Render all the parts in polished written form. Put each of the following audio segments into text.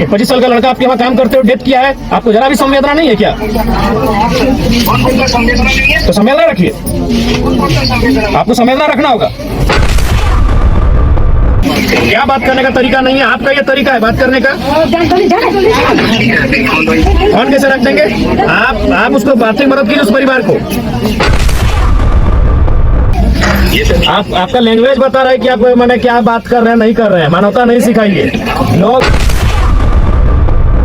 25 साल का लड़का आपके यहाँ काम करते हुए डेथ किया है, आपको जरा भी संवेदना नहीं है क्या? तो संवेदना रखिए, आपको संवेदना रखना होगा। क्या बात करने का तरीका नहीं है आपका, ये तरीका है बात करने का। फोन कैसे रख देंगे आप उसको आर्थिक मदद कीजिए उस परिवार को। आपका लैंग्वेज बता रहा है कि आप मैंने क्या बात कर रहे हैं, नहीं कर रहे हैं, मानवता नहीं सिखाइए लोग।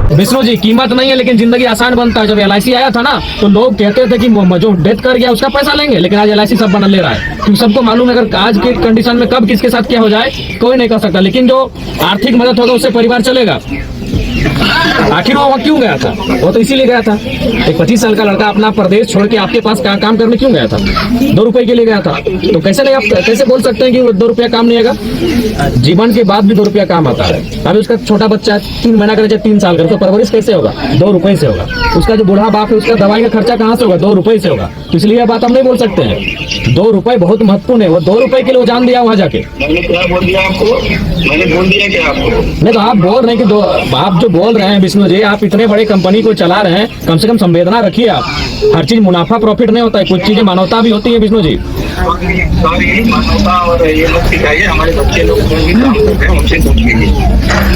विष्णु जी, कीमत नहीं है लेकिन जिंदगी आसान बनता है। जब LIC आया था ना तो लोग कहते थे कि जो डेथ कर गया उसका पैसा लेंगे, लेकिन आज LIC सब बना ले रहा है, क्योंकि सबको मालूम है अगर आज की कंडीशन में कब किसके साथ क्या हो जाए कोई नहीं कर सकता, लेकिन जो आर्थिक मदद होगा उससे परिवार चलेगा। आखिर वो क्यों गया था? वो तो इसीलिए गया था। एक 25 साल का लड़का अपना प्रदेश छोड़ के आपके पास काम करने क्यों गया था? 2 रुपए के लिए गया था। तो कैसे नहीं, आप कैसे बोल सकते हैं कि 2 रुपया काम नहीं आएगा? जीवन के बाद भी 2 रुपया काम आता है। अभी उसका छोटा बच्चा 3 महीना का, 3 साल का, तो परवरिश कैसे होगा? 2 रुपए से होगा। उसका जो बूढ़ा बाप है उसका दवाई का खर्चा कहाँ से होगा? 2 रुपए से होगा। तो इसलिए बात हम नहीं बोल सकते हैं। 2 रुपए बहुत महत्वपूर्ण है। वो 2 रुपए के लिए वो जान दिया वहां जाके। मैंने क्या बोल दिया आपको? मैंने बोल दिया क्या आपको? नहीं तो आप बोल रहे हैं कि आप जो बोल रहे हैं विष्णु जी, आप इतने बड़े कंपनी को चला रहे हैं, कम से कम संवेदना रखिए आप। हर चीज मुनाफा प्रॉफिट नहीं होता है, कुछ चीजें मानवता भी होती है विष्णु जी। सॉरी, मानवता और ये लोग सिखाइए, हमारे बच्चे लोग जो भी काम करते हैं उनसे पूछिए।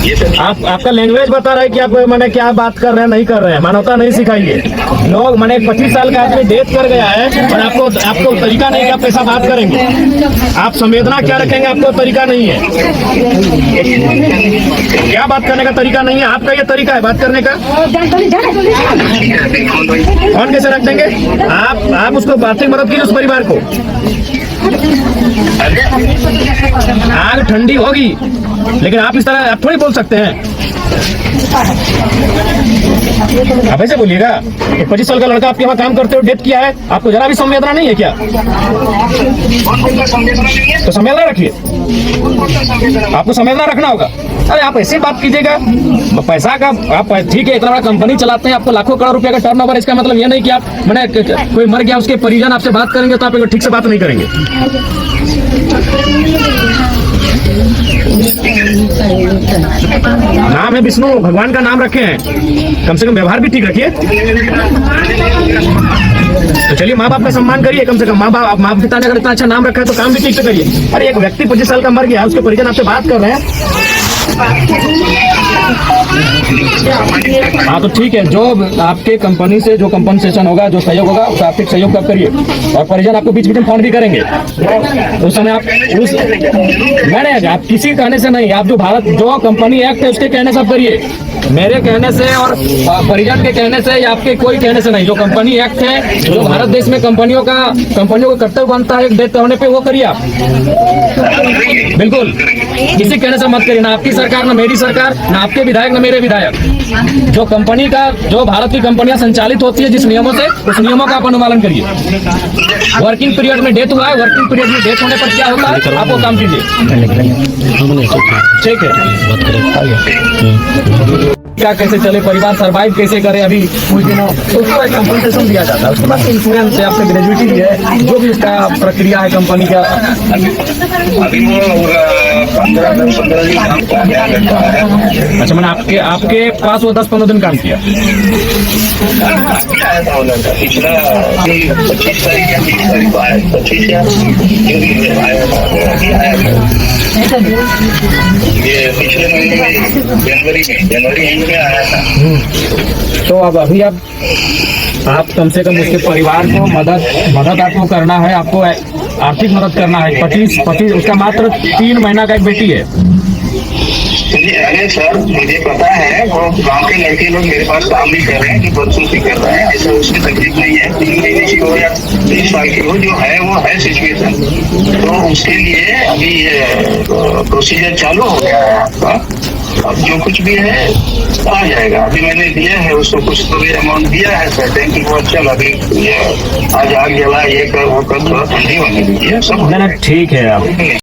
ये सब आपका लैंग्वेज बता रहा है कि आप मैंने क्या बात कर रहे हैं, नहीं कर रहे हैं, मानवता नहीं सिखाइए लोग। मैंने 25 साल का आदमी डेथ कर गया है और आपको तरीका नहीं है, आप कैसा बात करेंगे? आप संवेदना क्या रखेंगे, आपको तरीका नहीं है। क्या बात करने का तरीका नहीं है आपका, ये तरीका है बात करने का। फोन कैसे रख देंगे आप उसको आर्थिक मदद कीजिए उस परिवार को। आग ठंडी होगी लेकिन आप इस तरह आप थोड़ी बोल सकते हैं। आप ऐसे बोलिएगा? 25 साल का लड़का आपके यहाँ काम करते हुए डेथ किया है, आपको जरा भी संवेदना नहीं है क्या? तो संवेदना रखिए, आपको संवेदना रखना होगा। अरे आप ऐसे बात कीजिएगा, पैसा का आप ठीक है, इतना बड़ा कंपनी चलाते हैं, आपको लाखों करोड़ रुपए का टर्नओवर, इसका मतलब ये नहीं कि आप मैंने कोई मर गया उसके परिजन आपसे बात करेंगे तो आप ठीक से बात नहीं करेंगे। नाम है विष्णु, भगवान का नाम रखे हैं, कम से कम व्यवहार भी ठीक रखिए। तो चलिए माँ बाप का सम्मान करिए, कम से कम माँ पिता ने अगर इतना अच्छा नाम रखा है तो काम भी ठीक से करिए। अरे एक व्यक्ति 25 साल का मर गया, उसके परिजन आपसे बात कर रहे हैं। हाँ तो ठीक है, जो आपके कंपनी से जो कंपनसेशन होगा, जो सहयोग होगा, उस आर्थिक सहयोग आप करिए, और परिजन आपको बीच बीच में फोन भी करेंगे उस समय। मैंने आप किसी कहने से नहीं, आप जो कंपनी एक्ट है उसके कहने से आप करिए, मेरे कहने से और परिजन के कहने से या आपके कोई कहने से नहीं। जो कंपनी एक्ट है, जो भारत देश में कंपनियों का कर्तव्य बनता है डेथ होने पे, वो करिए आप। बिल्कुल किसी कहने से मत करिए, ना आपकी सरकार, ना मेरी सरकार, ना आपके विधायक, ना मेरे विधायक। जो कंपनी का, जो भारत की कंपनियां संचालित होती है जिस नियमों से, उस नियमों का आप अनुपालन करिए। वर्किंग पीरियड में डेथ हुआ है, वर्किंग पीरियड में डेथ होने पर क्या होता है आप वो काम कीजिए, ठीक है। क्या कैसे चले, परिवार सर्वाइव कैसे करे अभी कुछ दिनों, तो उसको एक कंपनसेशन दिया जाता है। उसके बाद इंश्योरेंस है, आपसे ग्रेजुएटी भी है, जो भी उसका प्रक्रिया है कंपनी का। अभी वो 15 दिन काम किया। अच्छा, मैंने आपके पास वो 10-15 दिन काम किया। पिछला 25 तारीख या 30 तारीख को आया, 25 या ये पिछले महीने में जनवरी में आया था। तो अब अभी आप कम से कम उसके परिवार को मदद आपको करना है, आपको आर्थिक मदद करना है। 25 उसका मात्र 3 महीना का एक बेटी है। अरे सर, मुझे पता है, वो गांव के लड़के लोग मेरे पास काम भी कर रहे हैं, जो बच्चों से कर रहे हैं, ऐसा उसकी तकलीफ नहीं है। 3 महीने की हो या 30 साल की हो, जो है वो है सिचुएशन। तो उसके लिए अभी प्रोसीजर चालू हो गया है आपका। अब जो कुछ भी है आ जाएगा। अभी मैंने दिया है उसको, कुछ तो भी अमाउंट दिया है सर, कि वो अच्छा लगे, आज आग जला, ये कर वो कर, थोड़ा ठंडी होने दीजिए सब। ठीक है आप